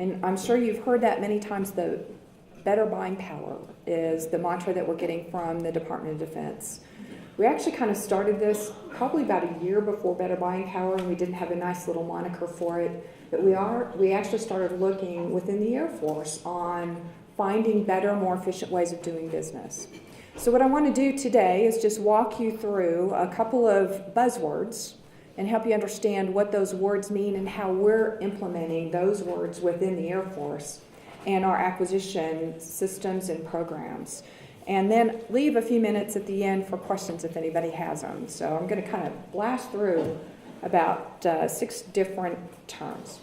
And I'm sure you've heard that many times. The better buying power is the mantra that we're getting from the Department of Defense. We actually kind of started this probably about a year before Better Buying Power, and we didn't have a nice little moniker for it. But we actually started looking within the Air Force on finding better, more efficient ways of doing business. So what I want to do today is just walk you through a couple of buzzwords and help you understand what those words mean and how we're implementing those words within the Air Force and our acquisition systems and programs. And then leave a few minutes at the end for questions if anybody has them. So I'm going to kind of blast through about 6 different terms.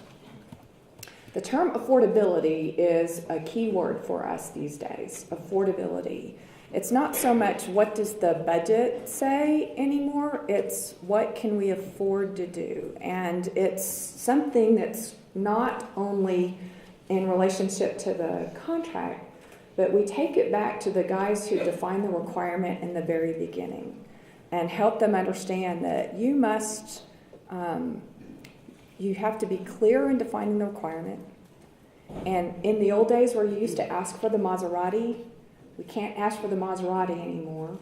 The term affordability is a key word for us these days, affordability. It's not so much what does the budget say anymore, it's what can we afford to do. And it's something that's not only in relationship to the contract, but we take it back to the guys who define the requirement in the very beginning and help them understand that you have to be clear in defining the requirement. And in the old days where you used to ask for the Maserati, we can't ask for the Maserati anymore.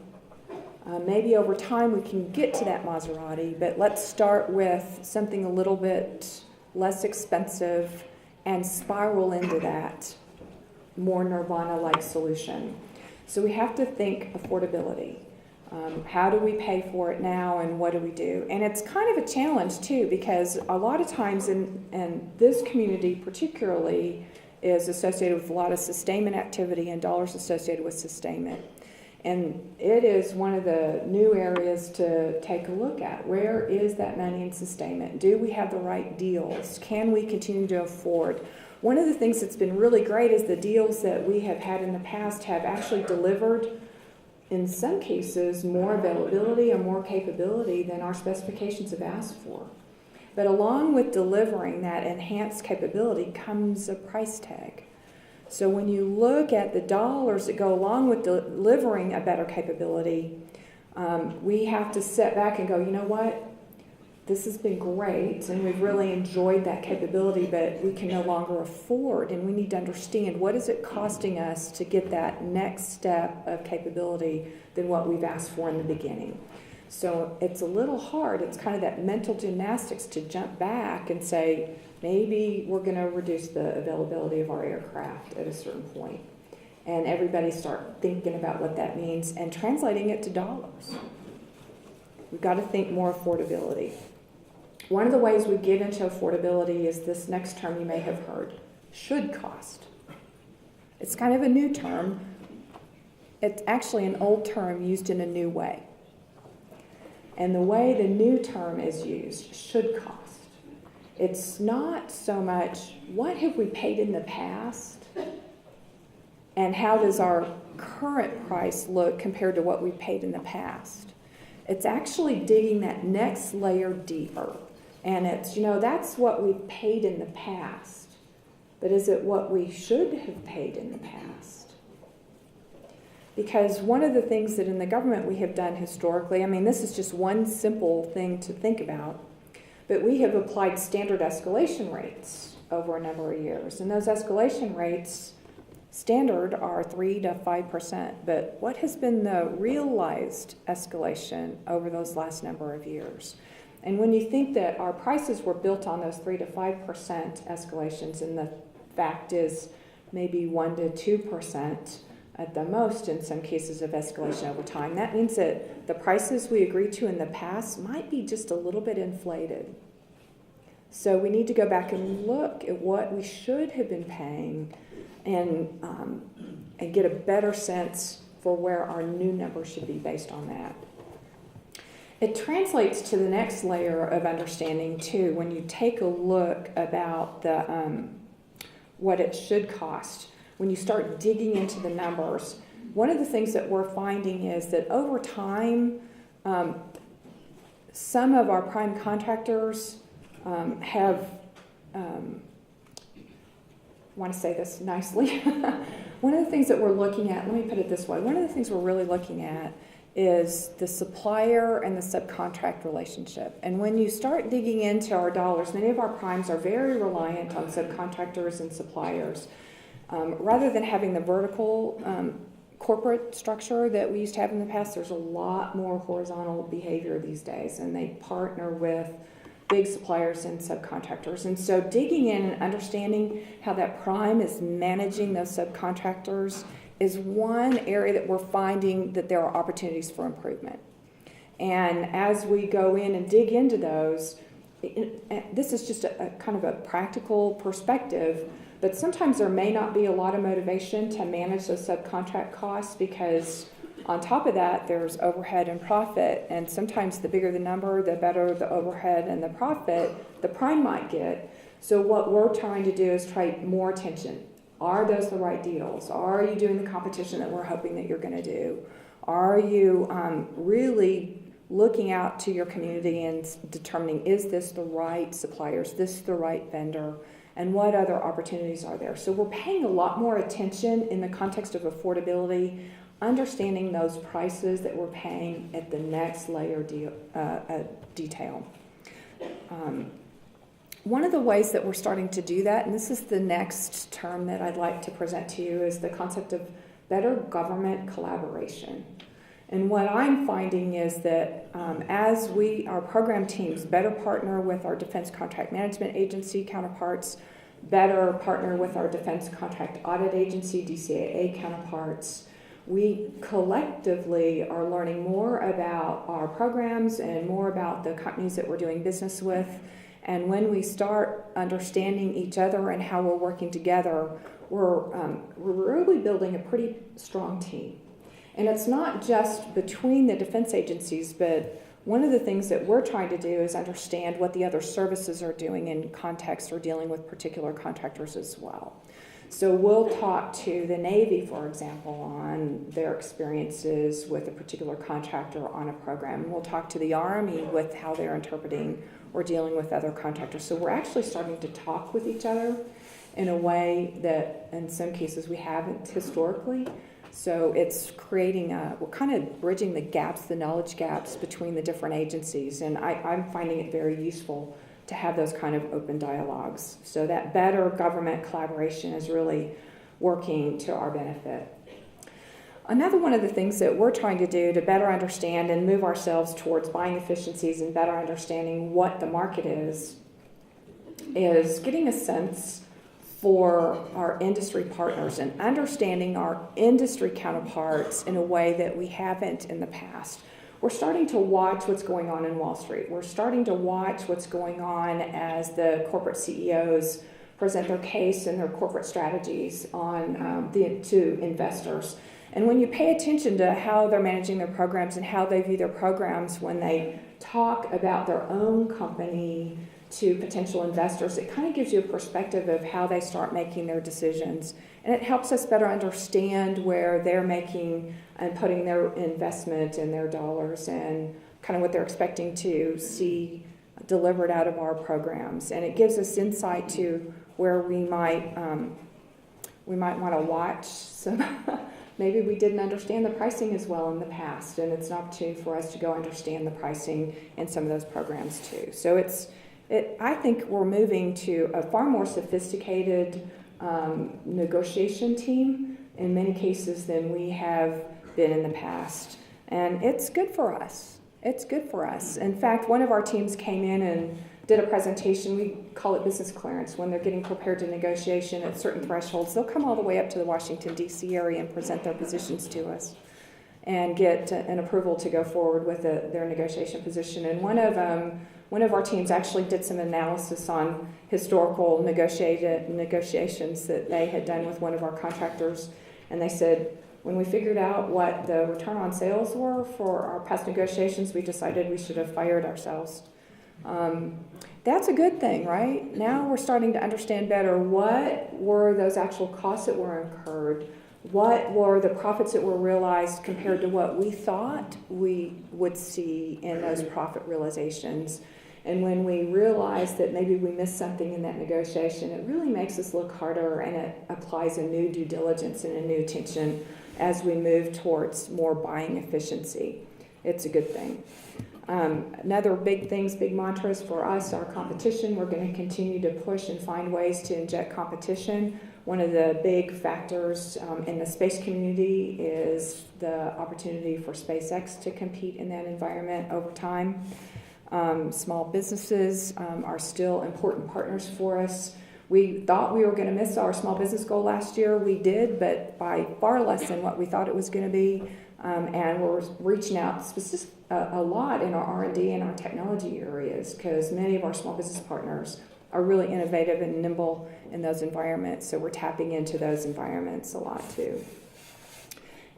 Maybe over time we can get to that Maserati, but let's start with something a little bit less expensive and spiral into that more nirvana-like solution. So we have to think affordability. How do we pay for it now and what do we do? And it's kind of a challenge too, because a lot of times in this community particularly is associated with a lot of sustainment activity and dollars associated with sustainment. And it is one of the new areas to take a look at. Where is that money in sustainment? Do we have the right deals? Can we continue to afford? One of the things that's been really great is the deals that we have had in the past have actually delivered, in some cases, more availability or more capability than our specifications have asked for. But along with delivering that enhanced capability comes a price tag. So when you look at the dollars that go along with delivering a better capability, we have to sit back and go, you know what? This has been great, and we've really enjoyed that capability, but we can no longer afford, and we need to understand what is it costing us to get that next step of capability than what we've asked for in the beginning. So it's a little hard. It's kind of that mental gymnastics to jump back and say, maybe we're going to reduce the availability of our aircraft at a certain point. And everybody start thinking about what that means and translating it to dollars. We've got to think more affordability. One of the ways we get into affordability is this next term you may have heard, should cost. It's kind of a new term. It's actually an old term used in a new way. And the way the new term is used, should cost, it's not so much what have we paid in the past and how does our current price look compared to what we paid in the past. It's actually digging that next layer deeper. And it's, that's what we've paid in the past. But is it what we should have paid in the past? Because one of the things that in the government we have done historically, this is just one simple thing to think about, but we have applied standard escalation rates over a number of years. And those escalation rates, standard, are 3 to 5%. But what has been the realized escalation over those last number of years? And when you think that our prices were built on those 3 to 5% escalations, and the fact is maybe 1 to 2% at the most in some cases of escalation over time, that means that the prices we agreed to in the past might be just a little bit inflated. So we need to go back and look at what we should have been paying and get a better sense for where our new number should be based on that. It translates to the next layer of understanding too. When you take a look about the what it should cost, when you start digging into the numbers, one of the things that we're finding is that over time, some of our prime contractors have, I want to say this nicely, one of the things that we're looking at, let me put it this way, one of the things we're really looking at is the supplier and the subcontract relationship. And when you start digging into our dollars, many of our primes are very reliant on subcontractors and suppliers. Rather than having the vertical corporate structure that we used to have in the past, there's a lot more horizontal behavior these days, and they partner with big suppliers and subcontractors. And so digging in and understanding how that prime is managing those subcontractors is one area that we're finding that there are opportunities for improvement. And as we go in and dig into those, this is just a kind of a practical perspective, but sometimes there may not be a lot of motivation to manage those subcontract costs, because on top of that, there's overhead and profit, and sometimes the bigger the number, the better the overhead and the profit the prime might get. So what we're trying to do is try more attention. Are those the right deals? Are you doing the competition that we're hoping that you're going to do? Are you really looking out to your community and determining, is this the right supplier? Is this the right vendor? And what other opportunities are there? So we're paying a lot more attention in the context of affordability, understanding those prices that we're paying at the next layer detail. One of the ways that we're starting to do that, and this is the next term that I'd like to present to you, is the concept of better government collaboration. And what I'm finding is that as our program teams better partner with our Defense Contract Management Agency counterparts, better partner with our Defense Contract Audit Agency, DCAA counterparts, we collectively are learning more about our programs and more about the companies that we're doing business with. And when we start understanding each other and how we're working together, we're really building a pretty strong team. And it's not just between the defense agencies, but one of the things that we're trying to do is understand what the other services are doing in context or dealing with particular contractors as well. So we'll talk to the Navy, for example, on their experiences with a particular contractor on a program. We'll talk to the Army with how they're interpreting or dealing with other contractors. So we're actually starting to talk with each other in a way that in some cases we haven't historically. So it's creating we're kind of bridging the gaps, the knowledge gaps between the different agencies. And I'm finding it very useful to have those kind of open dialogues. So that better government collaboration is really working to our benefit. Another one of the things that we're trying to do to better understand and move ourselves towards buying efficiencies and better understanding what the market is getting a sense for our industry partners and understanding our industry counterparts in a way that we haven't in the past. We're starting to watch what's going on in Wall Street. We're starting to watch what's going on as the corporate CEOs present their case and their corporate strategies on to investors. And when you pay attention to how they're managing their programs and how they view their programs when they talk about their own company to potential investors, it kind of gives you a perspective of how they start making their decisions. And it helps us better understand where they're making and putting their investment and their dollars and kind of what they're expecting to see delivered out of our programs. And it gives us insight to where we might want to watch some. Maybe we didn't understand the pricing as well in the past, and it's an opportunity for us to go understand the pricing in some of those programs too. So I think we're moving to a far more sophisticated negotiation team in many cases than we have been in the past. And it's good for us. It's good for us. In fact, one of our teams came in and did a presentation. We call it business clearance. When they're getting prepared to negotiation at certain thresholds, they'll come all the way up to the Washington, D.C. area and present their positions to us and get an approval to go forward with their negotiation position. And one of our teams actually did some analysis on historical negotiations that they had done with one of our contractors. And they said, when we figured out what the return on sales were for our past negotiations, we decided we should have fired ourselves. That's a good thing, right? Now we're starting to understand better what were those actual costs that were incurred, what were the profits that were realized compared to what we thought we would see in those profit realizations. And when we realize that maybe we missed something in that negotiation, it really makes us look harder, and it applies a new due diligence and a new attention as we move towards more buying efficiency. It's a good thing. Another big mantras for us are competition. We're going to continue to push and find ways to inject competition. One of the big factors in the space community is the opportunity for SpaceX to compete in that environment over time. Small businesses are still important partners for us. We thought we were going to miss our small business goal last year. We did, but by far less than what we thought it was going to be. And we're reaching out a lot in our R&D and our technology areas because many of our small business partners are really innovative and nimble in those environments. So we're tapping into those environments a lot too.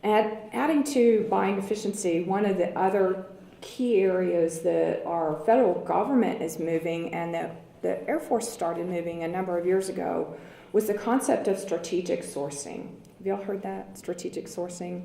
And adding to buying efficiency, one of the other key areas that our federal government is moving and that the Air Force started moving a number of years ago was the concept of strategic sourcing. Have y'all heard that? Strategic sourcing.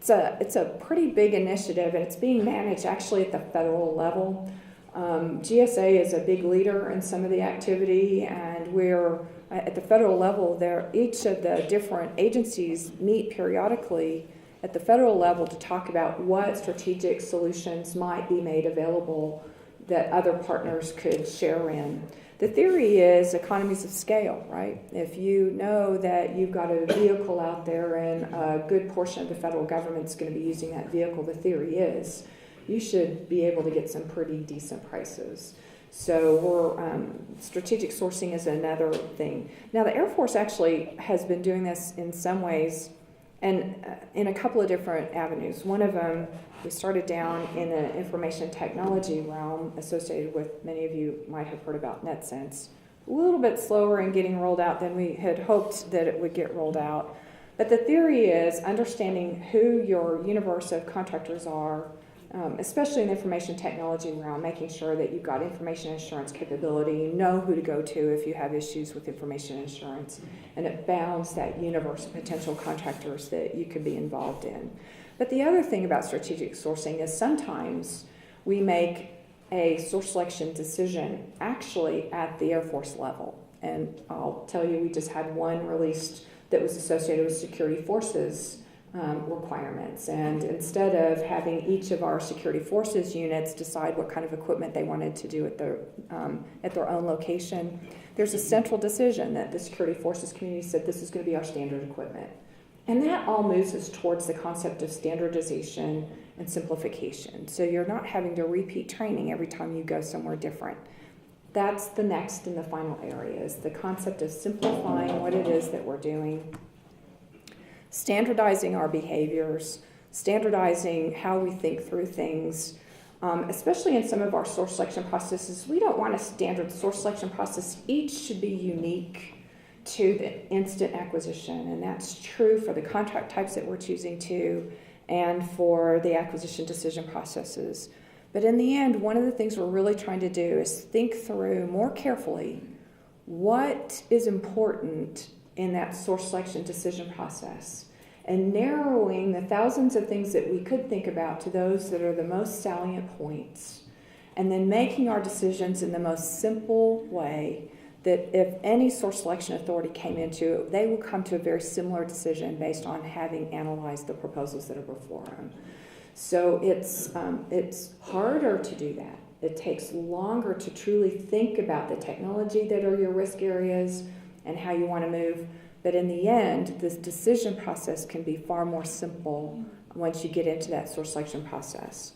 It's a pretty big initiative, and it's being managed actually at the federal level. GSA is a big leader in some of the activity, and we're at the federal level. Each of the different agencies meet periodically at the federal level to talk about what strategic solutions might be made available that other partners could share in. The theory is economies of scale, right? If you know that you've got a vehicle out there and a good portion of the federal government's going to be using that vehicle, the theory is you should be able to get some pretty decent prices. So strategic sourcing is another thing. Now, the Air Force actually has been doing this in some ways and in a couple of different avenues. One of them, we started down in the information technology realm associated with, many of you might have heard about NetSense. A little bit slower in getting rolled out than we had hoped that it would get rolled out. But the theory is understanding who your universe of contractors are, especially in the information technology realm, making sure that you've got information assurance capability, you know who to go to if you have issues with information assurance, and it bounds that universe of potential contractors that you could be involved in. But the other thing about strategic sourcing is sometimes we make a source selection decision actually at the Air Force level. And I'll tell you, we just had one released that was associated with security forces requirements. And instead of having each of our security forces units decide what kind of equipment they wanted to do at their own location, there's a central decision that the security forces community said this is going to be our standard equipment. And that all moves us towards the concept of standardization and simplification. So you're not having to repeat training every time you go somewhere different. That's the next and the final area, is the concept of simplifying what it is that we're doing, standardizing our behaviors, standardizing how we think through things, especially in some of our source selection processes. We don't want a standard source selection process. Each should be unique to the instant acquisition, and that's true for the contract types that we're choosing to and for the acquisition decision processes. But in the end, one of the things we're really trying to do is think through more carefully what is important in that source selection decision process and narrowing the thousands of things that we could think about to those that are the most salient points, and then making our decisions in the most simple way that if any source selection authority came into it, they will come to a very similar decision based on having analyzed the proposals that are before them. So it's harder to do that. It takes longer to truly think about the technology that are your risk areas and how you want to move. But in the end, this decision process can be far more simple once you get into that source selection process.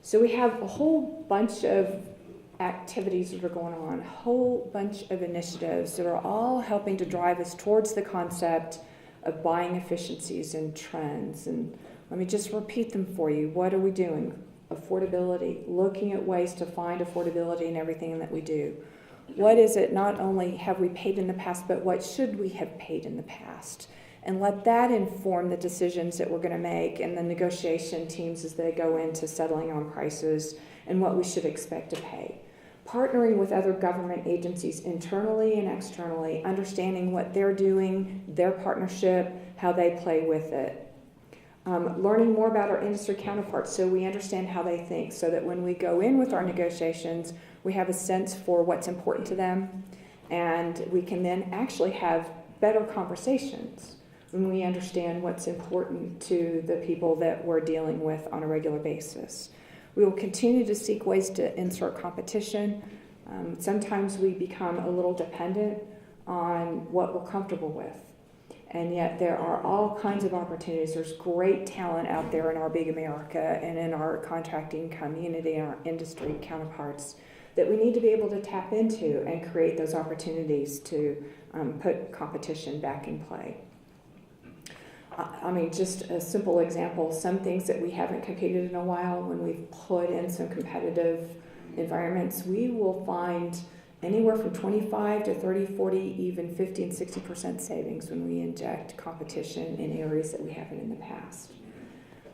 So we have a whole bunch of activities that are going on, a whole bunch of initiatives that are all helping to drive us towards the concept of buying efficiencies and trends. And let me just repeat them for you. What are we doing? Affordability, looking at ways to find affordability in everything that we do. What is it, not only have we paid in the past, but what should we have paid in the past? And let that inform the decisions that we're going to make and the negotiation teams as they go into settling on prices and what we should expect to pay. Partnering with other government agencies internally and externally, understanding what they're doing, their partnership, how they play with it. Learning more about our industry counterparts so we understand how they think, so that when we go in with our negotiations, we have a sense for what's important to them, and we can then actually have better conversations and we understand what's important to the people that we're dealing with on a regular basis. We will continue to seek ways to insert competition. Sometimes we become a little dependent on what we're comfortable with. And yet there are all kinds of opportunities. There's great talent out there in our big America and in our contracting community and our industry counterparts that we need to be able to tap into and create those opportunities to put competition back in play. I mean, just a simple example, some things that we haven't competed in a while, when we've put in some competitive environments, we will find anywhere from 25 to 30, 40, even 50 and 60% savings when we inject competition in areas that we haven't in the past.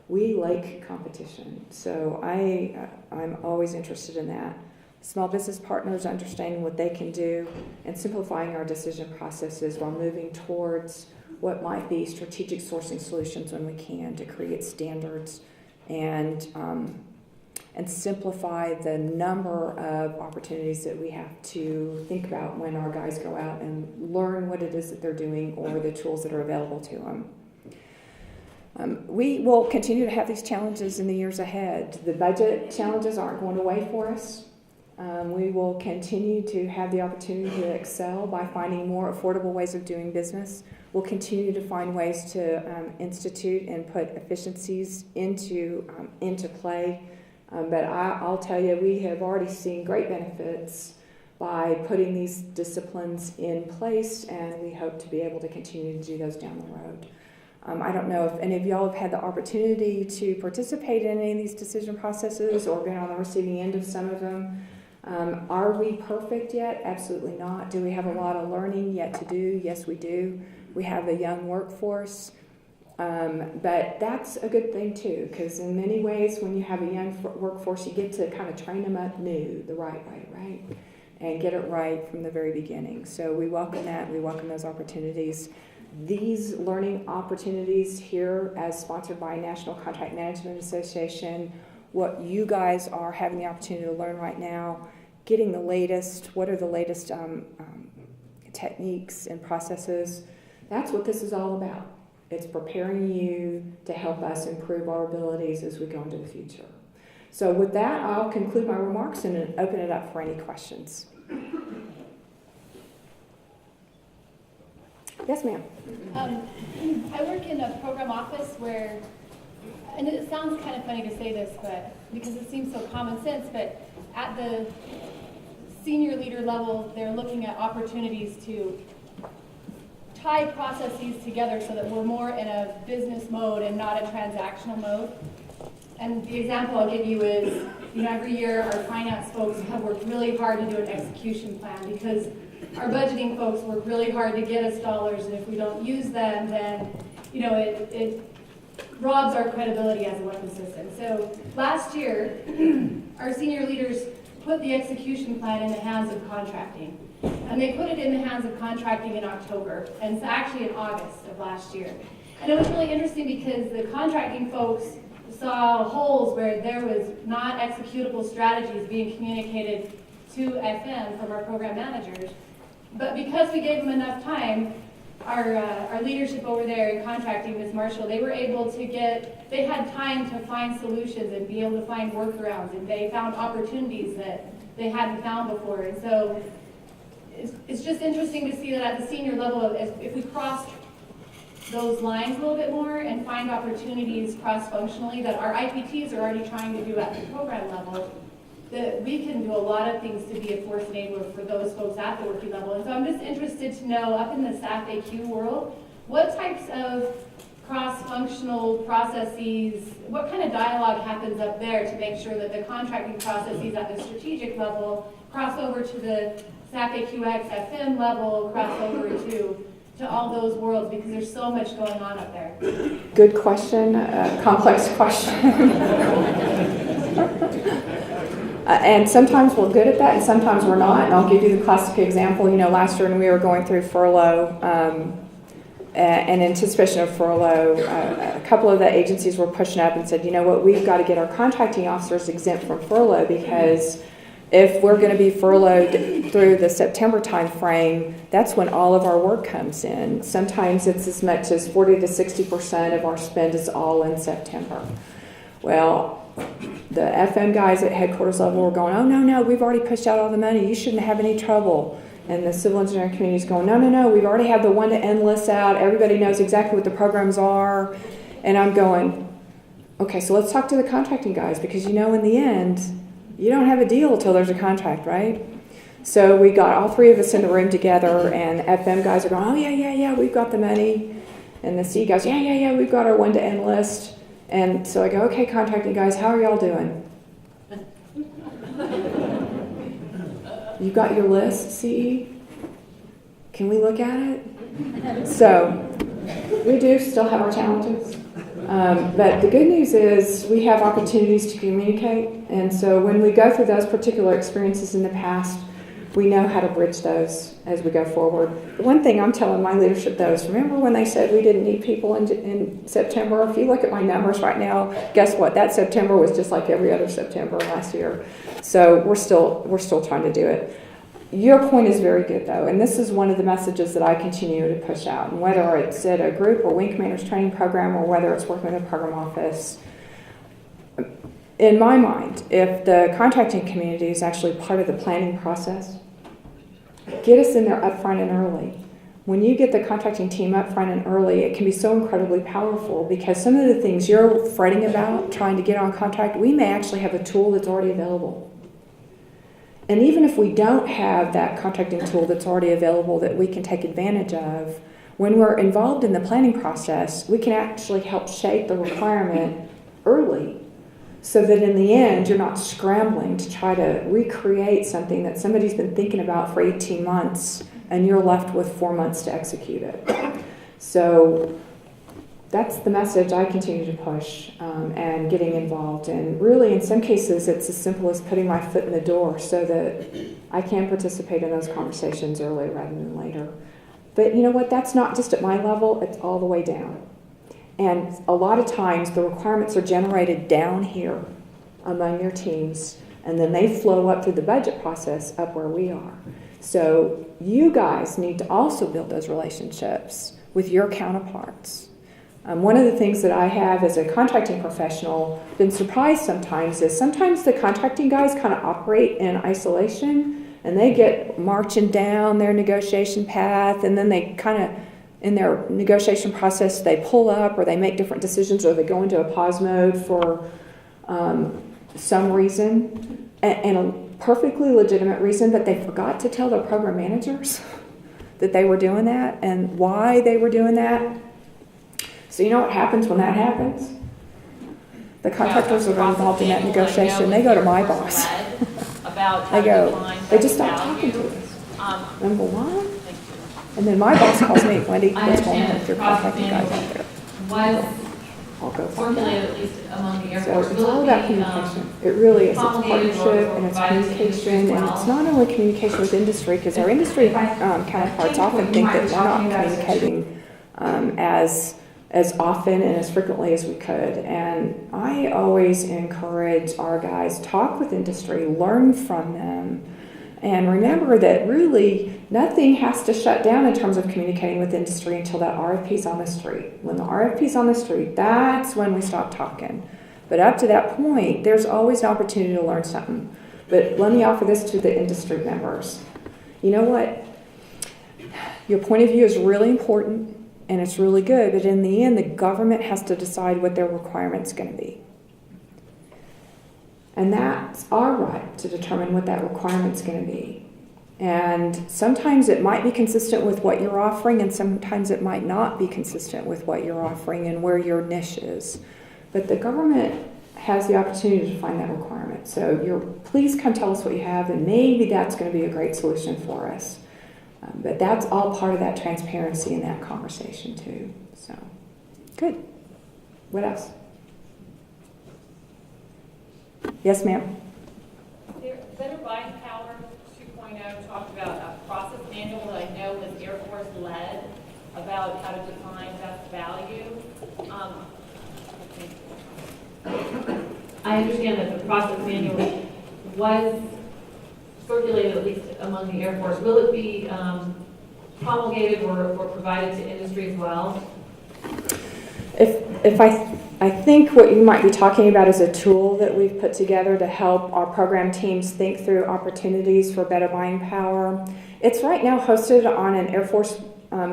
We like competition, so I'm always interested in that. Small business partners understanding what they can do and simplifying our decision processes while moving towards what might be strategic sourcing solutions when we can to create standards and simplify the number of opportunities that we have to think about when our guys go out and learn what it is that they're doing or the tools that are available to them. We will continue to have these challenges in the years ahead. The budget challenges aren't going away for us. We will continue to have the opportunity to excel by finding more affordable ways of doing business. We'll continue to find ways to institute and put efficiencies into play. But I'll tell you, we have already seen great benefits by putting these disciplines in place, and we hope to be able to continue to do those down the road. I don't know if any of y'all have had the opportunity to participate in any of these decision processes or been on the receiving end of some of them. Are we perfect yet? Absolutely not. Do we have a lot of learning yet to do? Yes, we do. We have a young workforce. But that's a good thing too, because in many ways when you have a young workforce, you get to kind of train them up new, the right way, right? And get it right from the very beginning. So we welcome that. We welcome those opportunities. These learning opportunities here, as sponsored by National Contract Management Association, what you guys are having the opportunity to learn right now, getting the latest, what are the latest techniques and processes, that's what this is all about. It's preparing you to help us improve our abilities as we go into the future. So with that, I'll conclude my remarks and open it up for any questions. Yes, ma'am. I work in a program office where, and it sounds kind of funny to say this, but because it seems so common sense, but at the senior leader level, they're looking at opportunities to tie processes together so that we're more in a business mode and not a transactional mode. And the example I'll give you is, every year our finance folks have worked really hard to do an execution plan because our budgeting folks work really hard to get us dollars, and if we don't use them, then it robs our credibility as a weapon system. So last year, our senior leaders put the execution plan in the hands of contracting. And they put it in the hands of contracting in October, and it's actually in August of last year. And it was really interesting because the contracting folks saw holes where there was not executable strategies being communicated to FM from our program managers. But because we gave them enough time, our leadership over there in contracting, Ms. Marshall, they were able to they had time to find solutions and be able to find workarounds, and they found opportunities that they hadn't found before. And so it's just interesting to see that at the senior level, if we cross those lines a little bit more and find opportunities cross-functionally that our IPTs are already trying to do at the program level, that we can do a lot of things to be a force enabler for those folks at the working level. And so I'm just interested to know, up in the staff AQ world, what types of cross-functional processes, what kind of dialogue happens up there to make sure that the contracting processes at the strategic level cross over to the staff AQX FM level, cross over to all those worlds, because there's so much going on up there. Good question, complex question. And sometimes we're good at that, and sometimes we're not. And I'll give you the classic example. Last year when we were going through furlough, in anticipation of furlough, a couple of the agencies were pushing up and said, we've got to get our contracting officers exempt from furlough because if we're going to be furloughed through the September timeframe, that's when all of our work comes in. Sometimes it's as much as 40 to 60% of our spend is all in September. Well, the FM guys at headquarters level were going, oh, no, we've already pushed out all the money. You shouldn't have any trouble. And the civil engineering community is going, no, we've already had the one-to-end lists out. Everybody knows exactly what the programs are. And I'm going, okay, so let's talk to the contracting guys, because in the end, you don't have a deal until there's a contract, right? So we got all three of us in the room together, and FM guys are going, oh, yeah, we've got the money. And the C guys, yeah, we've got our one-to-end list. And so I go, okay, contracting guys, how are y'all doing? You got your list, CE? Can we look at it? So we do still have our challenges. But the good news is we have opportunities to communicate. And so when we go through those particular experiences in the past, we know how to bridge those as we go forward. The one thing I'm telling my leadership, though, is remember when they said we didn't need people in September? If you look at my numbers right now, guess what? That September was just like every other September last year. So we're still trying to do it. Your point is very good, though, and this is one of the messages that I continue to push out. And whether it's at a group or wing commanders training program, or whether it's working with a program office, in my mind, if the contracting community is actually part of the planning process, get us in there up front and early. When you get the contracting team up front and early, it can be so incredibly powerful, because some of the things you're fretting about trying to get on contract, we may actually have a tool that's already available. And even if we don't have that contracting tool that's already available that we can take advantage of, when we're involved in the planning process, we can actually help shape the requirement early, so that in the end, you're not scrambling to try to recreate something that somebody's been thinking about for 18 months, and you're left with 4 months to execute it. So that's the message I continue to push, and getting involved. And really, in some cases, it's as simple as putting my foot in the door so that I can participate in those conversations early rather than later. But you know what? That's not just at my level, it's all the way down. And a lot of times, the requirements are generated down here among your teams, and then they flow up through the budget process up where we are. So you guys need to also build those relationships with your counterparts. One of the things that I have as a contracting professional been surprised sometimes is sometimes the contracting guys kind of operate in isolation, and they get marching down their negotiation path, and then they kind of, in their negotiation process, they pull up, or they make different decisions, or they go into a pause mode for some reason, and a perfectly legitimate reason, but they forgot to tell their program managers that they were doing that and why they were doing that. So you know what happens when that happens? The contractors that are involved in that negotiation, they go to my boss. They just stop talking to us. Number one. And then my boss calls me, Wendy, what's going on with your contracting guys out there? I'll go formulated, at least among the Air So Force. it's all about communication. It really is. It's partnership, and it's communication, and it's not only communication with industry, because our industry counterparts often think that we're not communicating as often and as frequently as we could. And I always encourage our guys, talk with industry, learn from them, and remember that really nothing has to shut down in terms of communicating with industry until that RFP's on the street. When the RFP's on the street, that's when we stop talking. But up to that point, there's always an opportunity to learn something. But let me offer this to the industry members. You know what? Your point of view is really important, and it's really good, but in the end, the government has to decide what their requirement's going to be. And that's our right to determine what that requirement's going to be. And sometimes it might be consistent with what you're offering, and sometimes it might not be consistent with what you're offering and where your niche is. But the government has the opportunity to define that requirement. So please come tell us what you have, and maybe that's going to be a great solution for us. But that's all part of that transparency in that conversation too. So, good. What else? Yes, ma'am. Better Buying Power 2.0 talked about a process manual that I know was Air Force led about how to define best value. I understand that the process manual was circulated at least among the Air Force. Will it be promulgated or provided to industry as well? If I think what you might be talking about is a tool that we've put together to help our program teams think through opportunities for better buying power. It's right now hosted on an Air Force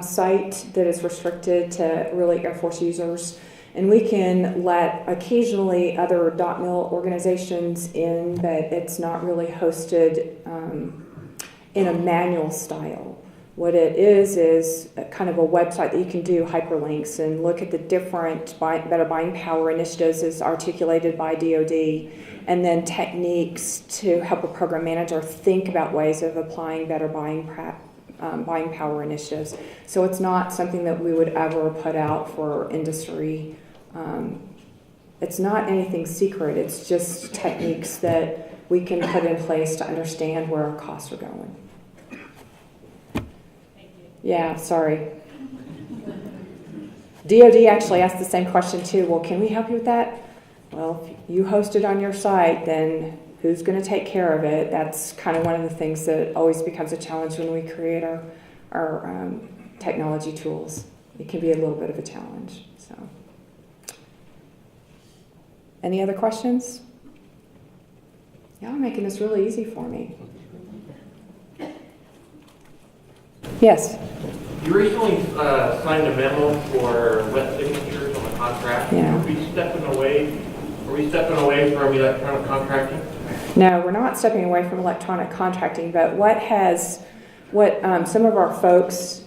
site that is restricted to really Air Force users. And we can let occasionally other .mil organizations in, but it's not really hosted in a manual style. What it is a kind of a website that you can do hyperlinks and look at the different better buying power initiatives as articulated by DoD, and then techniques to help a program manager think about ways of applying better buying power initiatives. So it's not something that we would ever put out for industry. It's not anything secret. It's just techniques that we can put in place to understand where our costs are going. Yeah, sorry. DoD actually asked the same question too. Well, can we help you with that? Well, if you host it on your site, then who's going to take care of it? That's kind of one of the things that always becomes a challenge when we create our technology tools. It can be a little bit of a challenge. So, any other questions? Y'all are making this really easy for me. Yes. You recently signed a memo for wet signatures on the contract. Yeah. Are we stepping away from electronic contracting? No, we're not stepping away from electronic contracting, but what some of our folks,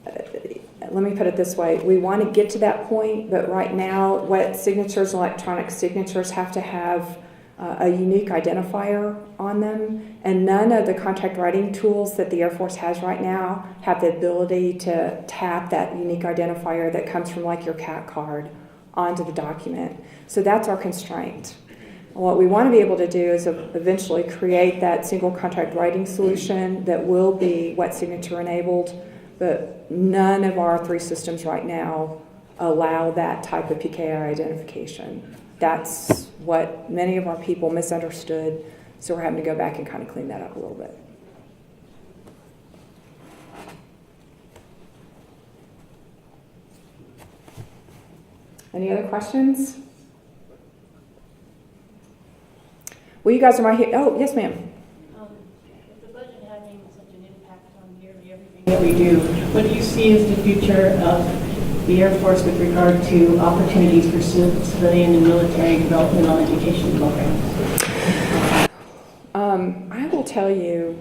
let me put it this way, we want to get to that point, but right now wet signatures, electronic signatures have to have a unique identifier on them, and none of the contract writing tools that the Air Force has right now have the ability to tap that unique identifier that comes from like your CAT card onto the document. So that's our constraint. What we want to be able to do is eventually create that single contract writing solution that will be wet signature enabled, but none of our 3 systems right now allow that type of PKI identification. That's what many of our people misunderstood, so we're having to go back and kind of clean that up a little bit. Any other questions? Well, you guys are right here. Oh, yes, ma'am. With the budget having such an impact on nearly everything that we do, what do you see as the future of the Air Force with regard to opportunities for civilian and military development on education programs? I will tell you,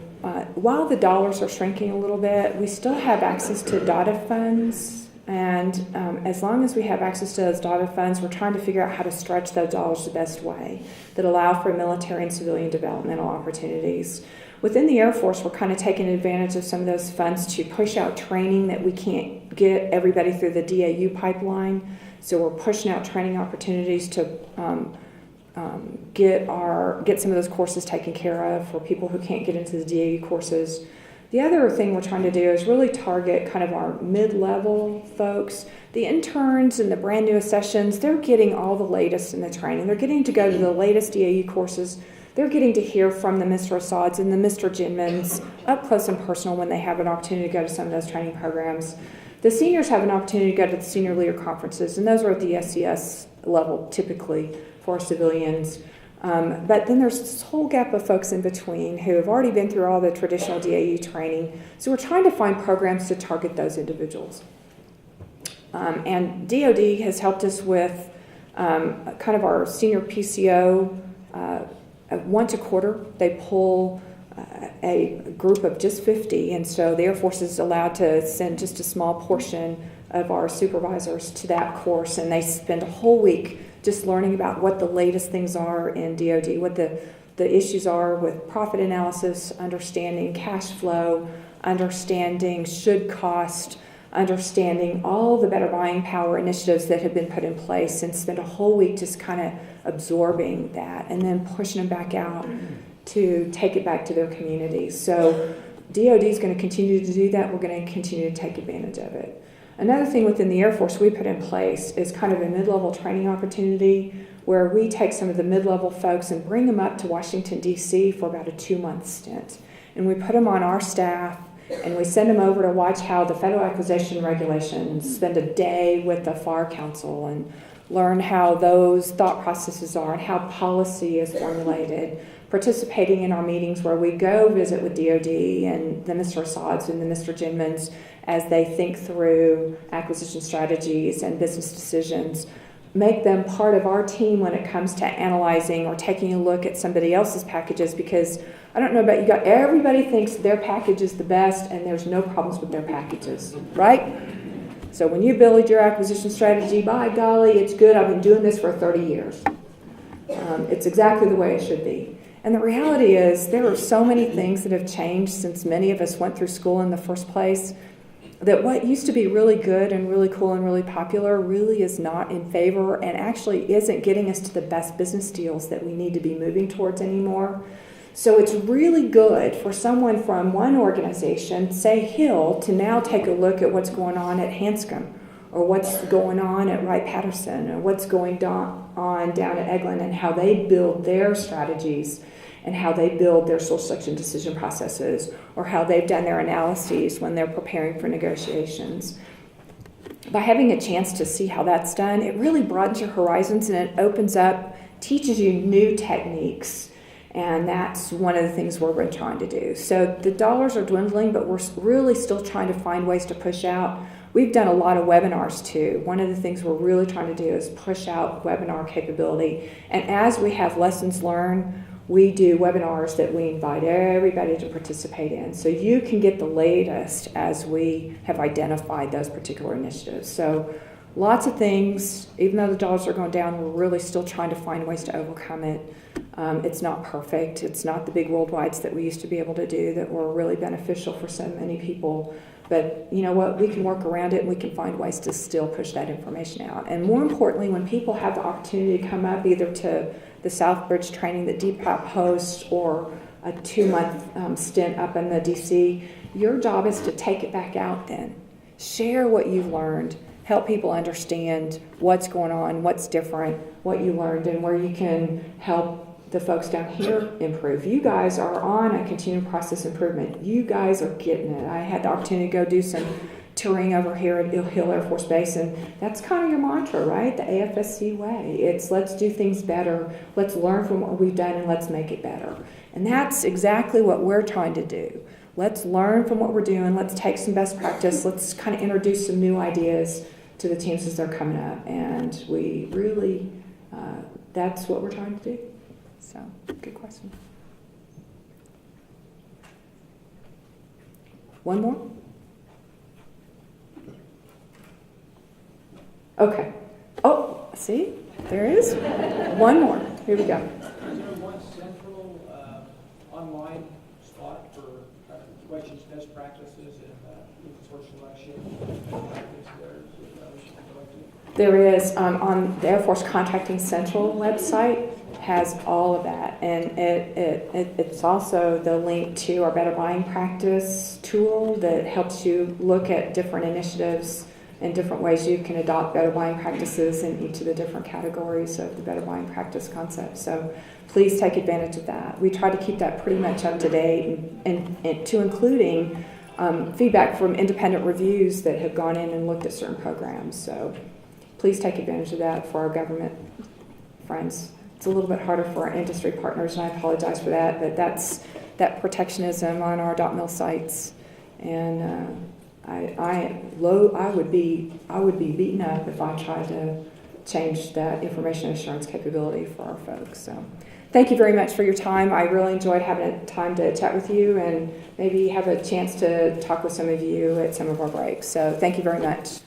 while the dollars are shrinking a little bit, we still have access to DOTA funds. And as long as we have access to those DOTA funds, we're trying to figure out how to stretch those dollars the best way that allow for military and civilian developmental opportunities. Within the Air Force, we're kind of taking advantage of some of those funds to push out training that we can't get everybody through the DAU pipeline. So we're pushing out training opportunities to get some of those courses taken care of for people who can't get into the DAU courses. The other thing we're trying to do is really target kind of our mid-level folks. The interns and the brand new sessions, they're getting all the latest in the training. They're getting to go to the latest DAU courses. They're getting to hear from the Mr. Assads and the Mr. Jinmans up close and personal when they have an opportunity to go to some of those training programs. The seniors have an opportunity to go to the senior leader conferences, and those are at the SES level typically for civilians. But then there's this whole gap of folks in between who have already been through all the traditional DAU training. So we're trying to find programs to target those individuals. And DoD has helped us with kind of our senior PCO. Once a quarter, they pull a group of just 50, and so the Air Force is allowed to send just a small portion of our supervisors to that course, and they spend a whole week just learning about what the latest things are in DoD, what the issues are with profit analysis, understanding cash flow, understanding should cost, understanding all the better buying power initiatives that have been put in place, and spend a whole week just kind of absorbing that and then pushing them back out to take it back to their communities. So DoD is going to continue to do that. We're going to continue to take advantage of it. Another thing within the Air Force we put in place is kind of a mid-level training opportunity where we take some of the mid-level folks and bring them up to Washington, D.C. for about a 2-month stint. And we put them on our staff, and we send them over to watch how the federal acquisition regulations, spend a day with the FAR Council and learn how those thought processes are and how policy is formulated, participating in our meetings where we go visit with DOD and the Mr. Assads and the Mr. Jinmans as they think through acquisition strategies and business decisions, make them part of our team when it comes to analyzing or taking a look at somebody else's packages, because I don't know about you guys, everybody thinks their package is the best and there's no problems with their packages, right? So when you build your acquisition strategy, by golly, it's good. I've been doing this for 30 years. It's exactly the way it should be. And the reality is there are so many things that have changed since many of us went through school in the first place, that what used to be really good and really cool and really popular really is not in favor and actually isn't getting us to the best business deals that we need to be moving towards anymore. So it's really good for someone from one organization, say Hill, to now take a look at what's going on at Hanscom, or what's going on at Wright-Patterson, or what's going on down at Eglin, and how they build their strategies and how they build their source selection decision processes, or how they've done their analyses when they're preparing for negotiations. By having a chance to see how that's done, it really broadens your horizons and it opens up, teaches you new techniques. And that's one of the things we're trying to do. So the dollars are dwindling, but we're really still trying to find ways to push out. We've done a lot of webinars too. One of the things we're really trying to do is push out webinar capability. And as we have lessons learned, we do webinars that we invite everybody to participate in. So you can get the latest as we have identified those particular initiatives. So lots of things, even though the dollars are going down, we're really still trying to find ways to overcome it. It's not perfect. It's not the big worldwides that we used to be able to do that were really beneficial for so many people. But you know what? We can work around it and we can find ways to still push that information out. And more importantly, when people have the opportunity to come up either to the Southbridge training that Depop hosts or a 2-month stint up in the DC, your job is to take it back out then. Share what you've learned. Help people understand what's going on, what's different, what you learned, and where you can help the folks down here improve. You guys are on a continuing process improvement. You guys are getting it. I had the opportunity to go do some touring over here at Hill Air Force Base, and that's kind of your mantra, right? The AFSC way. It's let's do things better, let's learn from what we've done, and let's make it better. And that's exactly what we're trying to do. Let's learn from what we're doing, let's take some best practice, let's kind of introduce some new ideas to the teams as they're coming up. And we really, that's what we're trying to do. So, good question. One more? Okay. Oh, see? There is. One more. Here we go. Is there one central online spot for questions, best practices, and source selection? There is. On the Air Force Contracting Central website has all of that. And it's also the link to our Better Buying Practice tool that helps you look at different initiatives and different ways you can adopt better buying practices in each of the different categories of the better buying practice concept. So please take advantage of that. We try to keep that pretty much up to date and to including feedback from independent reviews that have gone in and looked at certain programs. So please take advantage of that for our government friends. It's a little bit harder for our industry partners, and I apologize for that, but that's that protectionism on our .mil sites. And I would be beaten up if I tried to change that information assurance capability for our folks. So thank you very much for your time. I really enjoyed having a time to chat with you and maybe have a chance to talk with some of you at some of our breaks. So thank you very much.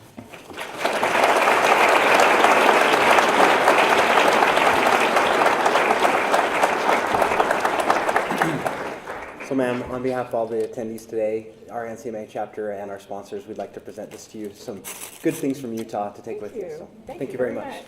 So ma'am, on behalf of all the attendees today, our NCMA chapter and our sponsors, we'd like to present this to you, some good things from Utah to take with you. So thank you very much.